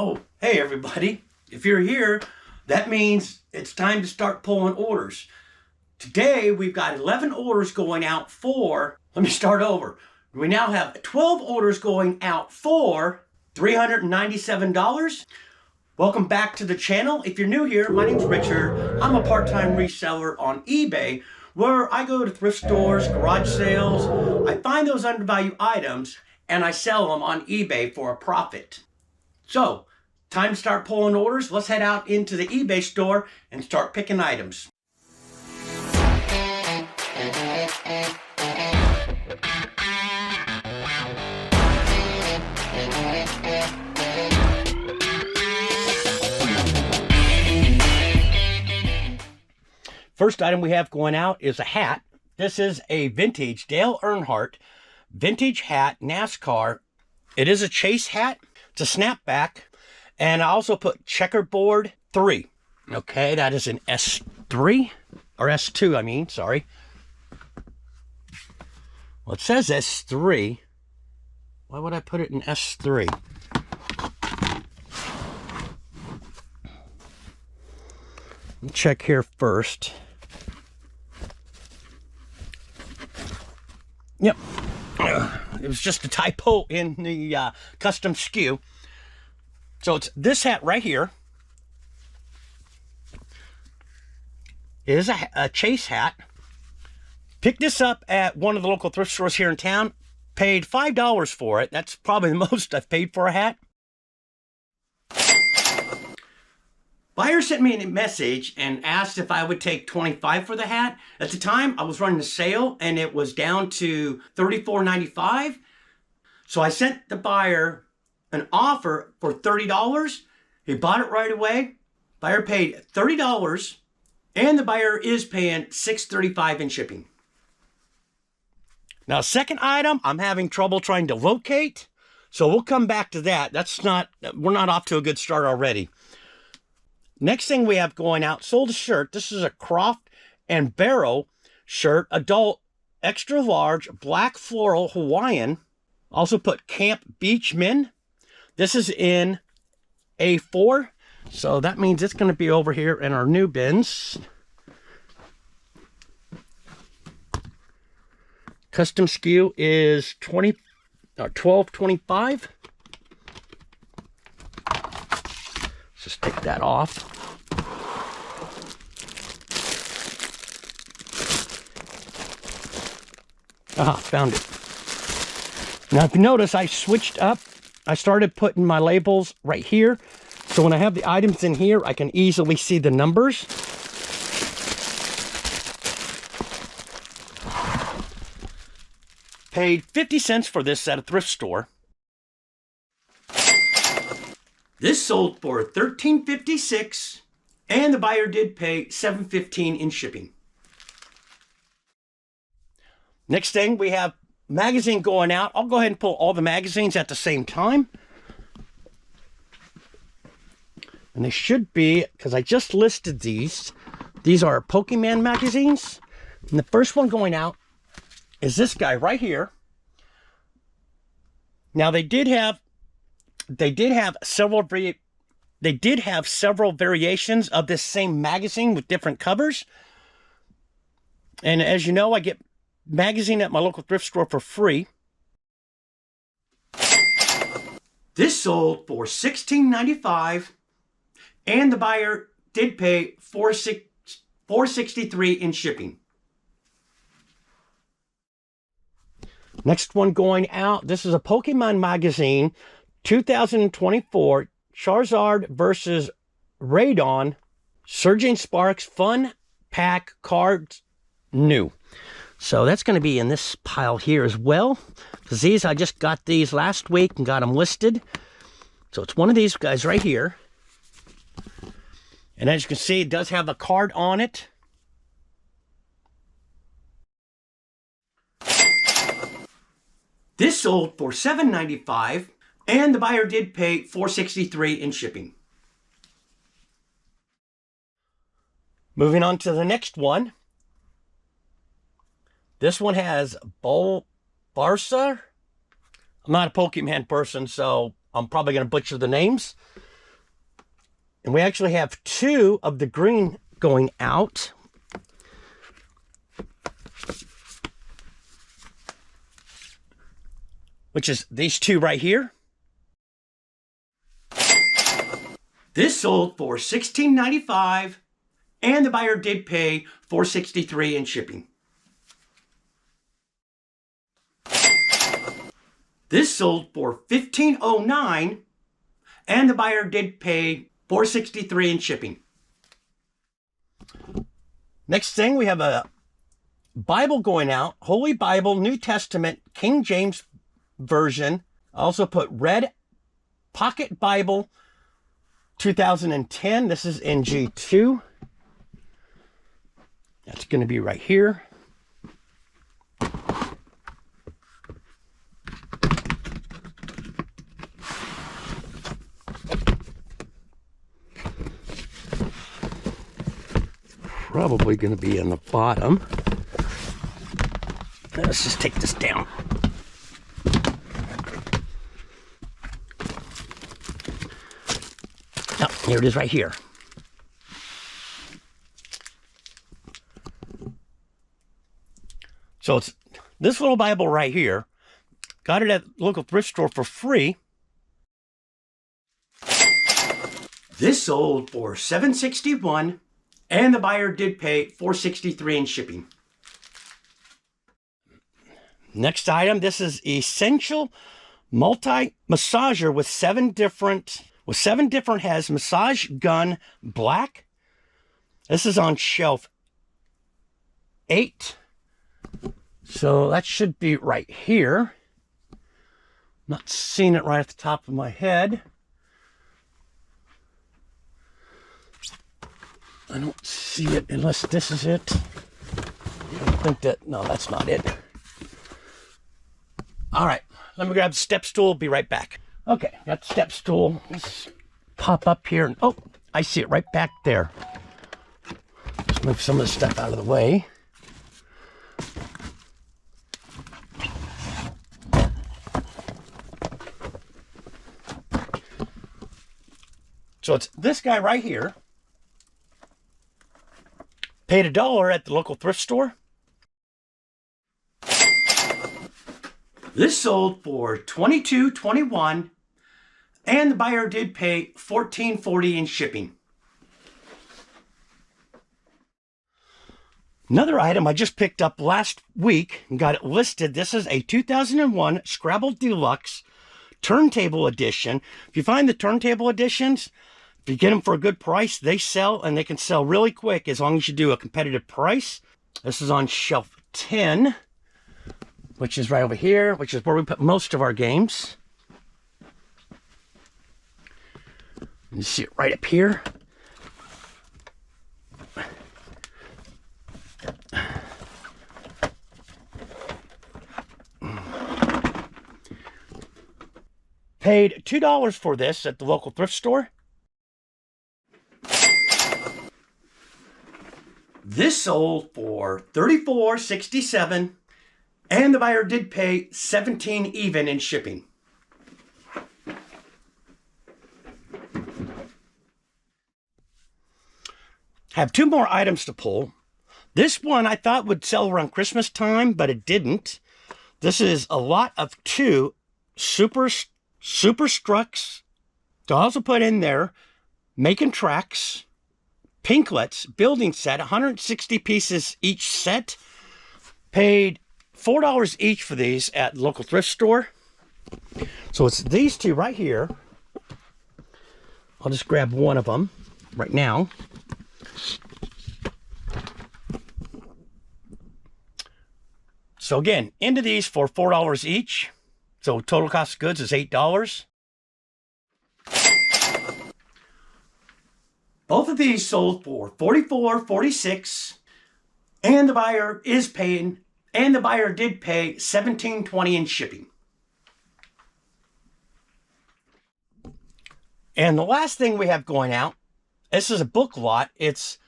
Oh, hey everybody. If you're here, that means it's time to start pulling orders. Today, we've got 11 orders going out for, let me start over. We now have 12 orders going out for $397. Welcome back to the channel. If you're new here, my name's Richard. I'm a part-time reseller on eBay where I go to thrift stores, garage sales. I find those undervalued items and I sell them on eBay for a profit. So, time to start pulling orders. Let's head out into the eBay store and start picking items. First item we have going out is a hat. This is a vintage Dale Earnhardt vintage hat, NASCAR. It is a chase hat. It's a snapback. And I also put checkerboard 3. Okay, that is an S3 or S2, I mean, sorry. Well, it says S3. Why would I put it in S3? Let me check here first. Yep, it was just a typo in the custom SKU. So it's this hat right here. It is a chase hat. Picked this up at one of the local thrift stores here in town. Paid $5 for it. That's probably the most I've paid for a hat. Buyer sent me a message and asked if I would take $25 for the hat. At the time, I was running a sale and it was down to $34.95. So I sent the buyer an offer for $30. He bought it right away. Buyer paid $30 and the buyer is paying $6.35 in shipping. Now, second item, I'm having trouble trying to locate. So we'll come back to that. We're not off to a good start already. Next thing we have going out, sold a shirt. This is a Croft and Barrow shirt, adult, extra large, black floral Hawaiian. Also put Camp Beachman. This is in A4, so that means it's going to be over here in our new bins. Custom SKU is $12.25. Let's just take that off. Ah, found it. Now, if you notice, I switched up. I started putting my labels right here. So when I have the items in here, I can easily see the numbers. Paid 50 cents for this at a thrift store. This sold for $13.56, and the buyer did pay $7.15 in shipping. Next thing, we have magazine going out. I'll go ahead and pull all the magazines at the same time. And they should be, because I just listed these. These are Pokemon magazines. And the first one going out is this guy right here. Now they did have several variations of this same magazine with different covers. And as you know, I get magazine at my local thrift store for free. This sold for $16.95 and the buyer did pay $4.63 in shipping. Next one going out, this is a Pokemon magazine, 2024, Charizard versus Radon, Surging Sparks Fun Pack Cards New. So that's going to be in this pile here as well. Because these, I just got these last week and got them listed. So it's one of these guys right here. And as you can see, it does have a card on it. This sold for $7.95 and the buyer did pay $4.63 in shipping. Moving on to the next one. This one has Barca. I'm not a Pokemon person, so I'm probably going to butcher the names. And we actually have 2 of the green going out. Which is these 2 right here. This sold for $16.95, and the buyer did pay $4.63 in shipping. This sold for $15.09, and the buyer did pay $4.63 in shipping. Next thing, we have a Bible going out, Holy Bible, New Testament, King James Version. I also put Red Pocket Bible 2010. This is in G2. That's going to be right here. Probably going to be in the bottom. Let's just take this down. Oh, here it is right here. So it's this little Bible right here. Got it at the local thrift store for free. This sold for $7.61, and the buyer did pay $4.63 in shipping. Next item, this is Essential Multi-Massager with 7 different heads. Massage Gun Black. This is on shelf 8. So that should be right here. Not seeing it right at the top of my head. I don't see it unless this is it. I think that, no, that's not it. All right, let me grab the step stool, be right back. Okay, got the step stool. Let's pop up here. And, oh, I see it right back there. Let's move some of the stuff out of the way. So it's this guy right here. Paid $1 at the local thrift store. This sold for $22.21, and the buyer did pay $14.40 in shipping. Another item I just picked up last week and got it listed. This is a 2001 Scrabble Deluxe Turntable Edition. If you find the turntable editions, if you get them for a good price, they sell, and they can sell really quick as long as you do a competitive price. This is on shelf 10, which is right over here, which is where we put most of our games. You see it right up here. Paid $2 for this at the local thrift store. This sold for $34.67, and the buyer did pay $17 even in shipping. Have 2 more items to pull. This one I thought would sell around Christmas time, but it didn't. This is a lot of 2 Super Strucks. To also put in there, Making Tracks, Pinklets, building set, 160 pieces each set. Paid $4 each for these at local thrift store. So it's these 2 right here. I'll just grab one of them right now. So again, into these for $4 each. So total cost of goods is $8. Both of these sold for $44.46, and the buyer is paying, and the buyer did pay $17.20 in shipping. And the last thing we have going out, this is a book lot. It's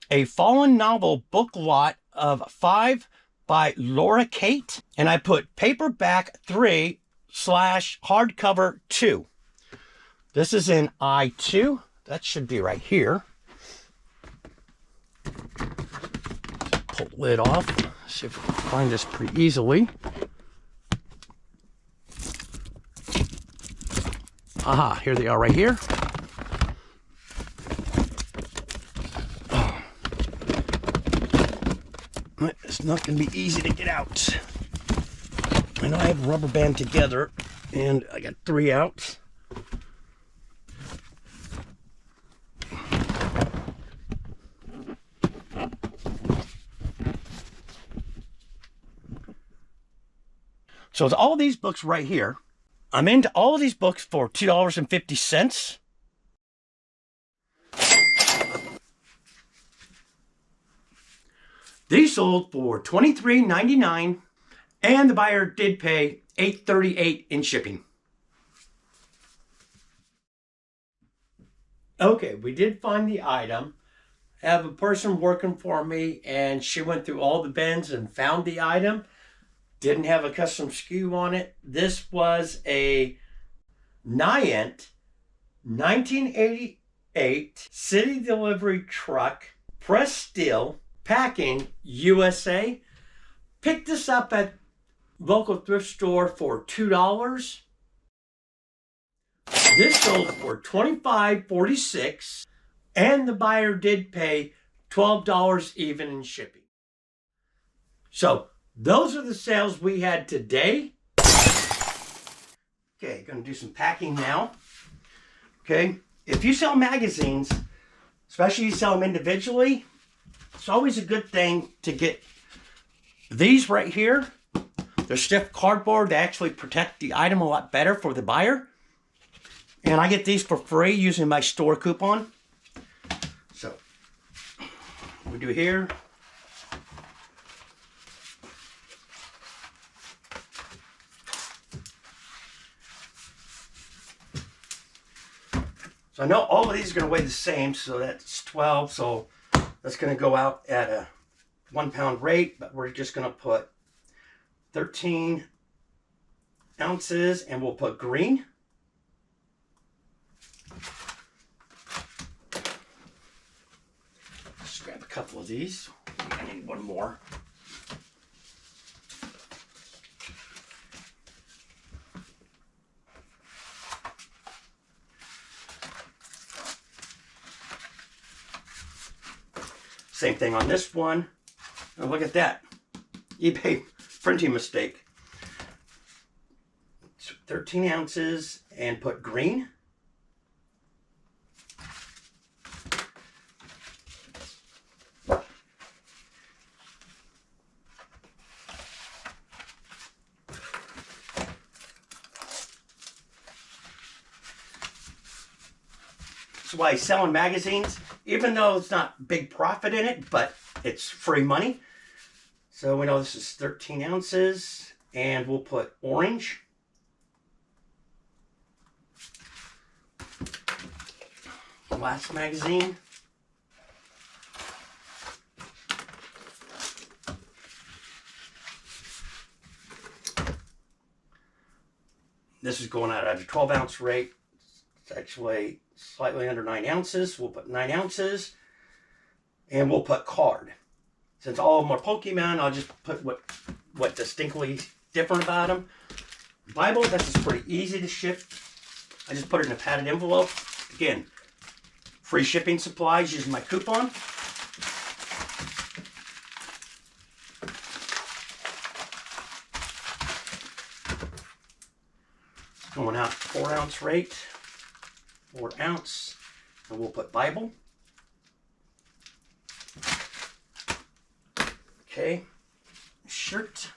a fallen novel book lot of 5 by Laura Kate, and I put paperback 3/hardcover 2. This is in I2. That should be right here. Pull the lid off. See if we can find this pretty easily. Aha, here they are right here. Oh. It's not going to be easy to get out. I know I have rubber band together, and I got 3 out. So it's all these books right here. I'm into all of these books for $2.50. These sold for $23.99, and the buyer did pay $8.38 in shipping. Okay, we did find the item. I have a person working for me, and she went through all the bins and found the item. Didn't have a custom SKU on it. This was a Niant 1988 city delivery truck, pressed steel, packing USA. Picked this up at local thrift store for $2. This sold for $25.46, and the buyer did pay $12 even in shipping. So those are the sales we had today. Okay, gonna do some packing now. Okay, if you sell magazines, especially if you sell them individually, it's always a good thing to get these right here. They're stiff cardboard. They actually protect the item a lot better for the buyer. And I get these for free using my store coupon. So, we do here. So I know all of these are going to weigh the same, so that's 12. So that's going to go out at a 1 pound rate, but we're just going to put 13 ounces, and we'll put green. Just grab a couple of these. I need one more. Same thing on this one. Oh, look at that. eBay printing mistake. 13 ounces and put green. That's why selling magazines, even though it's not big profit in it, but it's free money. So we know this is 13 ounces, and we'll put orange. Last magazine. This is going out at a 12 ounce rate. It's actually slightly under 9 ounces. We'll put 9 ounces, and we'll put card. Since all of them are Pokemon, I'll just put what distinctly different about them. Bible, this is pretty easy to ship. I just put it in a padded envelope. Again, free shipping supplies using my coupon. Going out 4 ounce rate, 4 ounce, and we'll put Bible. Okay, shirt.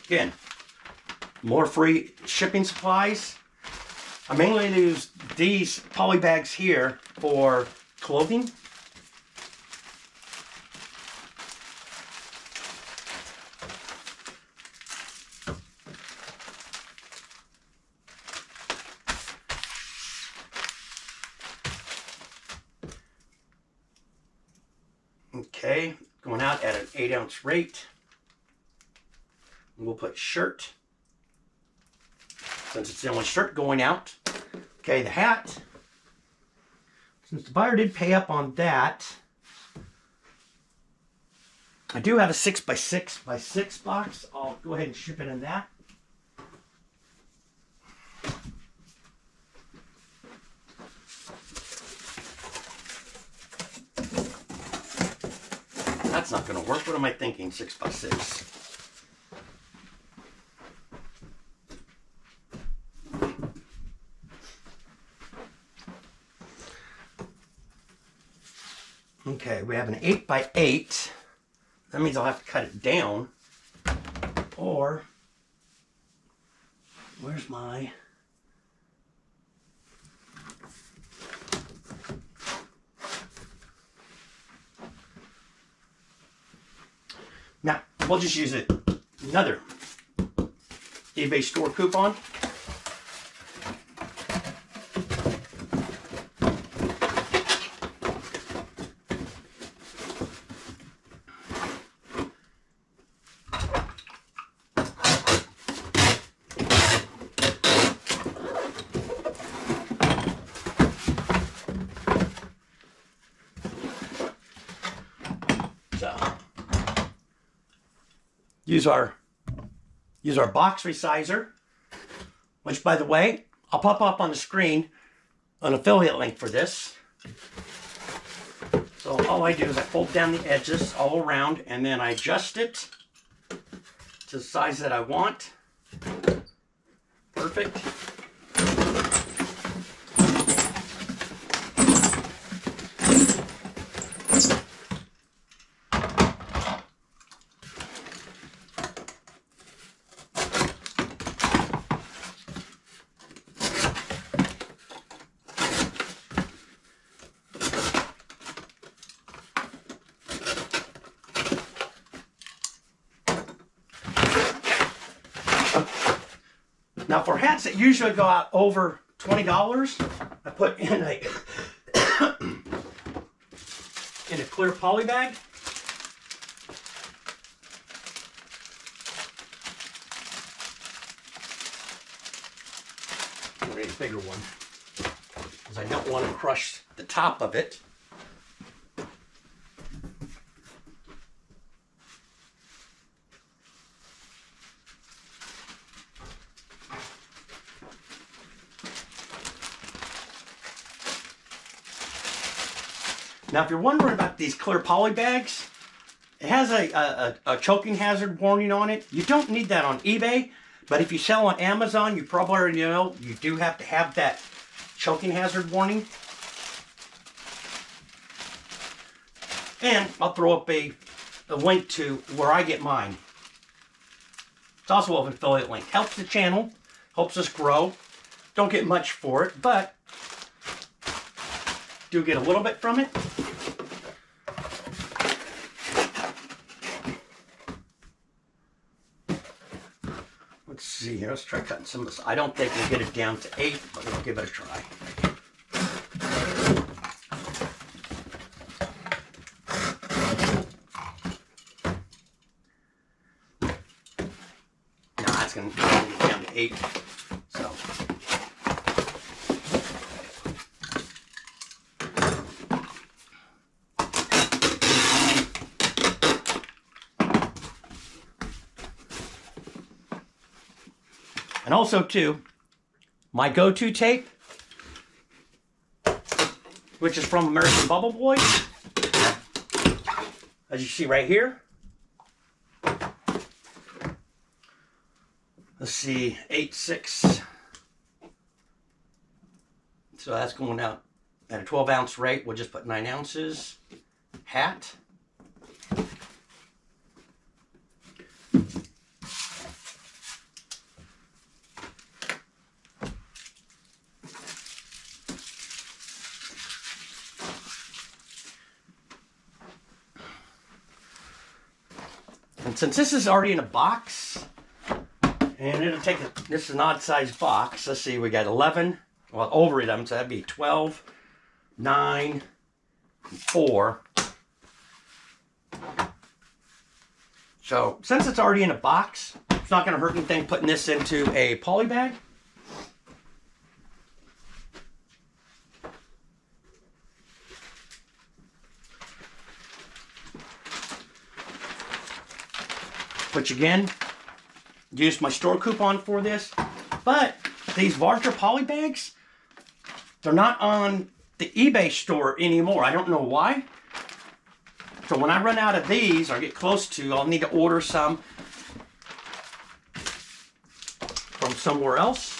Again, more free shipping supplies. I mainly use these poly bags here for clothing. Okay, going out at an 8 ounce rate. We'll put shirt. since it's the only shirt going out. Okay, the hat. Since the buyer did pay up on that, I do have a 6x6x6 box. I'll go ahead and ship it in that. That's not going to work. What am I thinking? 6x6. Okay, we have an 8x8. That means I'll have to cut it down. Or, where's my... Now, we'll just use it. Another eBay store coupon. So, use our box resizer, which, by the way, I'll pop up on the screen an affiliate link for this. So all I do is I fold down the edges all around, and then I adjust it to the size that I want. Perfect. Now for hats that usually go out over $20, I put in a in a clear poly bag. I'm gonna need a bigger one because I don't want to crush the top of it. Now, if you're wondering about these clear poly bags, it has a choking hazard warning on it. You don't need that on eBay, but if you sell on Amazon, you probably already know you do have to have that choking hazard warning. And I'll throw up a link to where I get mine. It's also an affiliate link. Helps the channel, helps us grow. Don't get much for it, but do get a little bit from it. Let's see here. Let's try cutting some of this. I don't think we'll get it down to 8, but we'll give it a try. No, it's going to get down to 8. So. And also, too, my go-to tape, which is from American Bubble Boy, as you see right here. Let's see, 8/6. So that's going out at a 12-ounce rate. We'll just put 9 ounces. Hat. And since this is already in a box, and it'll take this is an odd size box. Let's see, we got 11, well, over 11, so that'd be 12, 9, and 4. So since it's already in a box, it's not going to hurt anything putting this into a poly bag. which again, used my store coupon for this. But these larger poly bags, they're not on the eBay store anymore. I don't know why. So when I run out of these or get close to, I'll need to order some from somewhere else.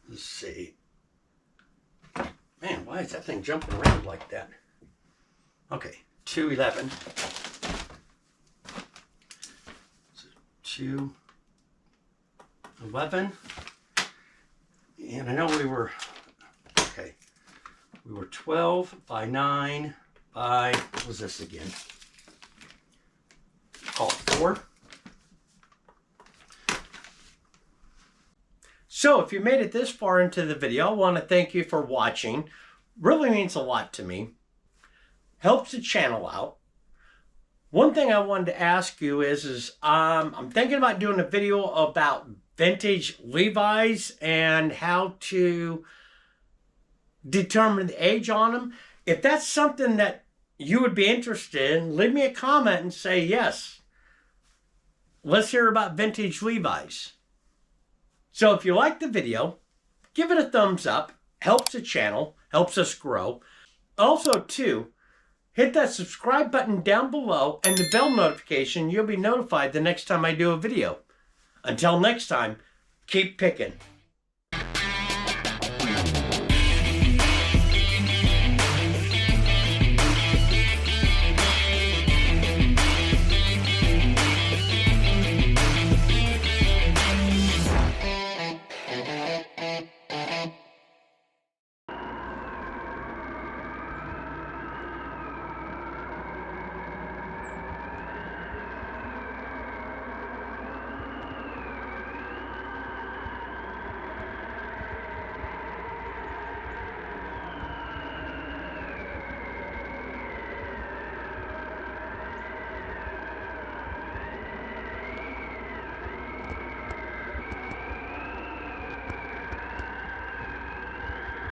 Let's see. Man, why is that thing jumping around like that? Okay, 211. So 211. And I know we were, okay, we were 12 by 9 by, what was this again? Call it 4. So if you made it this far into the video, I want to thank you for watching. Really means a lot to me. Helps the channel out. One thing I wanted to ask you is I'm thinking about doing a video about vintage Levi's and how to determine the age on them. If that's something that you would be interested in, leave me a comment and say, yes, let's hear about vintage Levi's. So if you like the video, give it a thumbs up. Helps the channel, helps us grow. Also, too, hit that subscribe button down below and the bell notification. You'll be notified the next time I do a video. Until next time, keep picking.